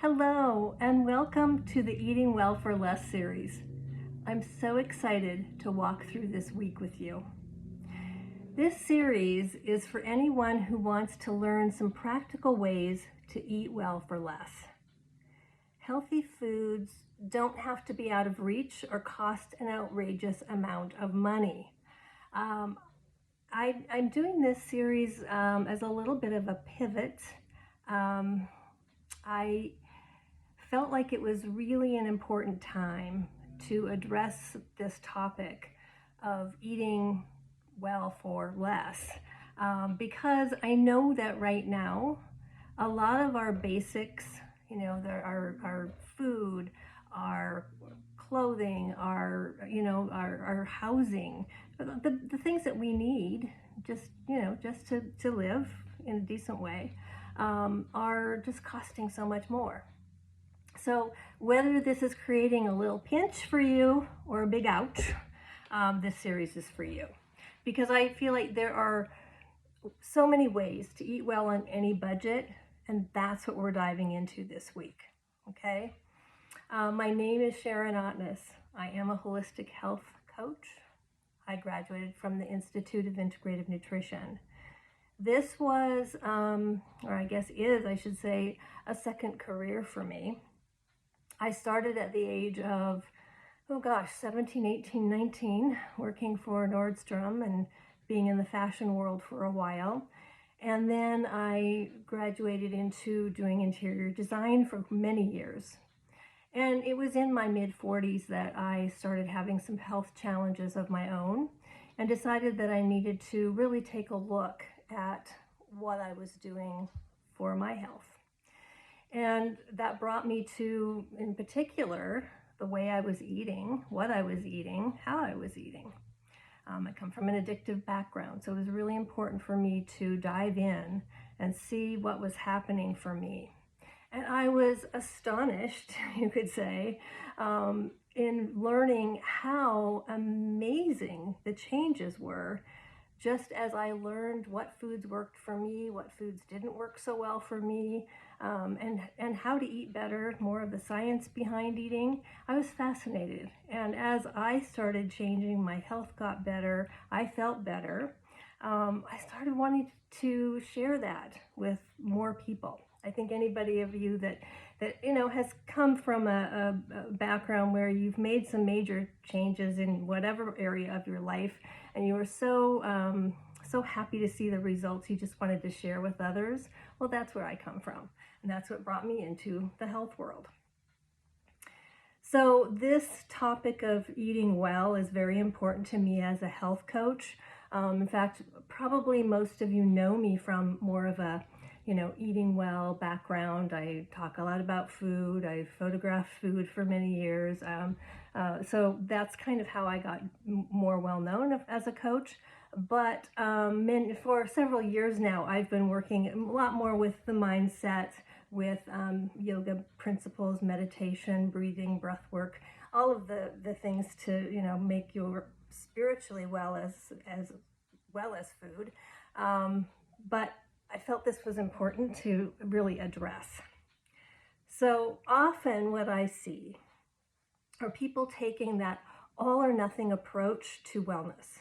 Hello, and welcome to the Eating Well for Less series. I'm so excited to walk through this week with you. This series is for anyone who wants to learn some practical ways to eat well for less. Healthy foods don't have to be out of reach or cost an outrageous amount of money. I'm doing this series as a little bit of a pivot. I felt like it was really an important time to address this topic of eating well for less because I know that right now a lot of our basics, our food, our clothing, our housing, the things that we need just to live in a decent way are just costing so much more. So whether this is creating a little pinch for you or a big ouch, this series is for you. Because I feel like there are so many ways to eat well on any budget, and that's what we're diving into this week, okay? My name is Sharon. I am a holistic health coach. I graduated from the Institute of Integrative Nutrition. This was, or I guess is, I should say, a second career for me. I started at the age of, 17, 18, 19, working for Nordstrom and being in the fashion world for a while. And then I graduated into doing interior design for many years. And it was in my mid-40s that I started having some health challenges of my own and decided that I needed to really take a look at what I was doing for my health. And that brought me to, in particular, the way I was eating, what I was eating, how I was eating. I come from an addictive background, so it was really important for me to dive in and see what was happening for me. And I was astonished, you could say, in learning how amazing the changes were, just as I learned what foods worked for me, what foods didn't work so well for me, and how to eat better, more of the science behind eating. I was fascinated. And as I started changing, my health got better, I felt better. I started wanting to share that with more people. I think anybody of you that has come from a background where you've made some major changes in whatever area of your life, and you were so happy to see the results, you just wanted to share with others. Well, that's where I come from, and that's what brought me into the health world. So this topic of eating well is very important to me as a health coach. In fact, probably most of you know me from more of a eating well background. I talk a lot about food. I've photographed food for many years. So that's kind of how I got more well known as a coach. But for several years now, I've been working a lot more with the mindset, with yoga principles, meditation, breathing, breath work, all of the things to make you spiritually well as well as food. But I felt this was important to really address. So often what I see are people taking that all or nothing approach to wellness.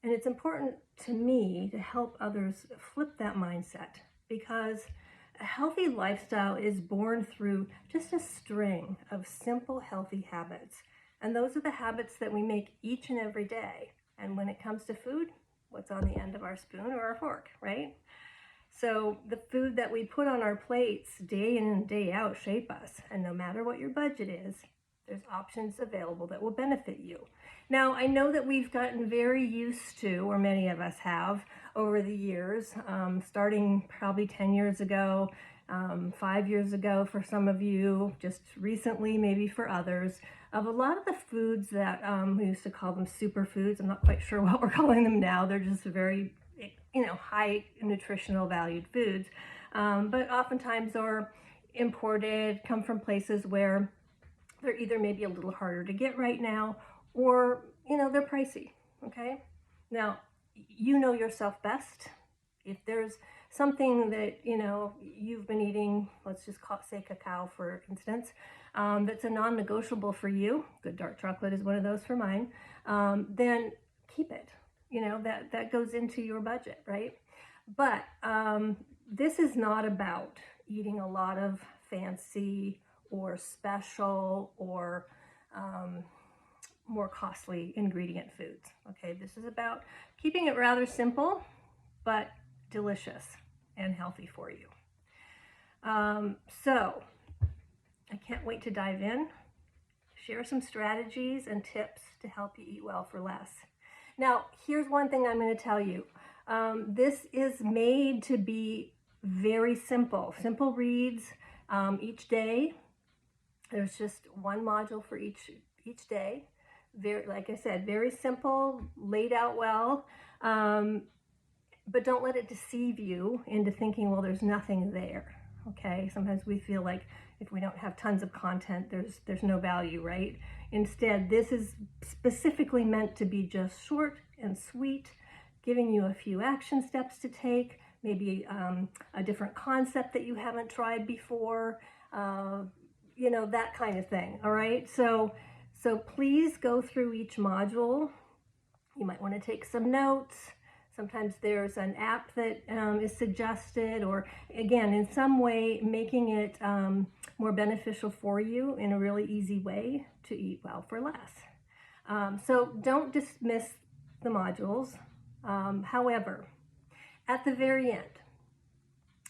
And it's important to me to help others flip that mindset, because a healthy lifestyle is born through just a string of simple, healthy habits. And those are the habits that we make each and every day. And when it comes to food, what's on the end of our spoon or our fork, right? So the food that we put on our plates day in and day out shape us. And no matter what your budget is, there's options available that will benefit you. Now, I know that we've gotten very used to, or many of us have, over the years, starting probably 10 years ago, 5 years ago for some of you, just recently maybe for others, of a lot of the foods that we used to call them superfoods. I'm not quite sure what we're calling them now. They're just very, high nutritional valued foods, but oftentimes are imported, come from places where they're either maybe a little harder to get right now, or they're pricey. Okay, now you know yourself best. If there's something that, you know, you've been eating, let's just say cacao for instance, that's a non-negotiable for you, good dark chocolate is one of those for mine, then keep it. You know, that goes into your budget, right? But this is not about eating a lot of fancy or special or more costly ingredient foods. Okay, this is about keeping it rather simple, but delicious and healthy for you. So I can't wait to dive in, share some strategies and tips to help you eat well for less. Now, here's one thing I'm going to tell you. This is made to be very simple. Simple reads each day. There's just one module for each day. Very, like I said, very simple, laid out well. But don't let it deceive you into thinking, well, there's nothing there. Okay, sometimes we feel like if we don't have tons of content, there's no value, right? Instead, this is specifically meant to be just short and sweet, giving you a few action steps to take, maybe a different concept that you haven't tried before, you know, that kind of thing. All right, so please go through each module. You might want to take some notes. Sometimes there's an app that is suggested, or again, in some way making it more beneficial for you in a really easy way to eat well for less. So don't dismiss the modules. However, at the very end,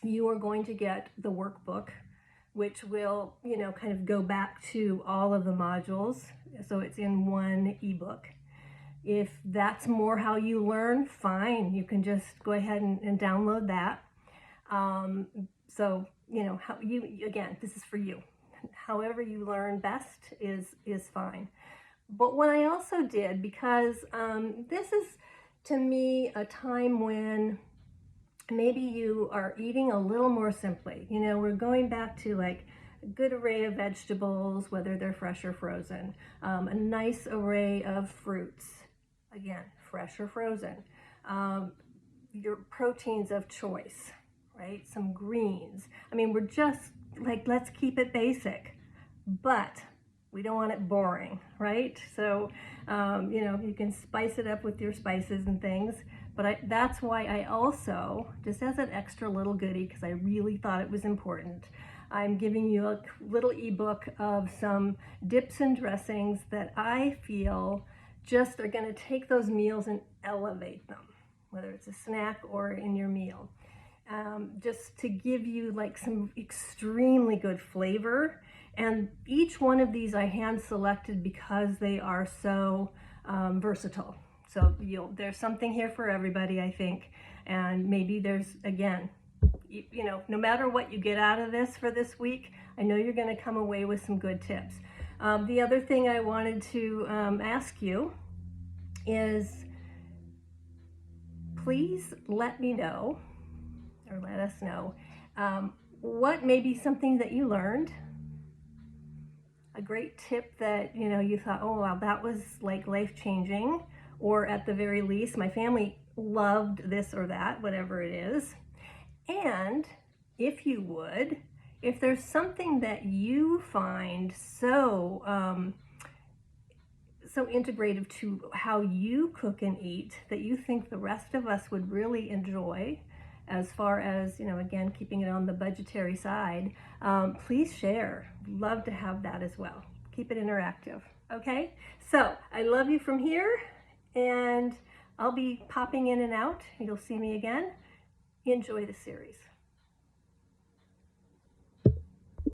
you are going to get the workbook, which will, you know, kind of go back to all of the modules. So it's in one ebook. If that's more how you learn, fine. You can just go ahead and download that. So, you know, again, this is for you. However you learn best is fine. But what I also did, because this is, to me, a time when maybe you are eating a little more simply. You know, we're going back to like a good array of vegetables, whether they're fresh or frozen, a nice array of fruits, again, fresh or frozen, your proteins of choice, right? Some greens. I mean, we're just like, let's keep it basic, but we don't want it boring, right? So, you know, you can spice it up with your spices and things, but that's why I also, just as an extra little goodie, because I really thought it was important, I'm giving you a little ebook of some dips and dressings that I feel just are going to take those meals and elevate them, whether it's a snack or in your meal. Just to give you like some extremely good flavor. And each one of these I hand selected because they are so versatile. So there's something here for everybody, I think. And maybe there's, again, you know, no matter what you get out of this for this week, I know you're going to come away with some good tips. The other thing I wanted to ask you is, please let me know, or let us know, what may be something that you learned, a great tip that, you know, you thought, oh wow, that was like life-changing, or at the very least, my family loved this or that, whatever it is. And if you would, if there's something that you find so so integrative to how you cook and eat that you think the rest of us would really enjoy, as far as, you know, again, keeping it on the budgetary side, please share. Love to have that as well. Keep it interactive. Okay, so I love you from here, and I'll be popping in and out. You'll see me again. Enjoy the series.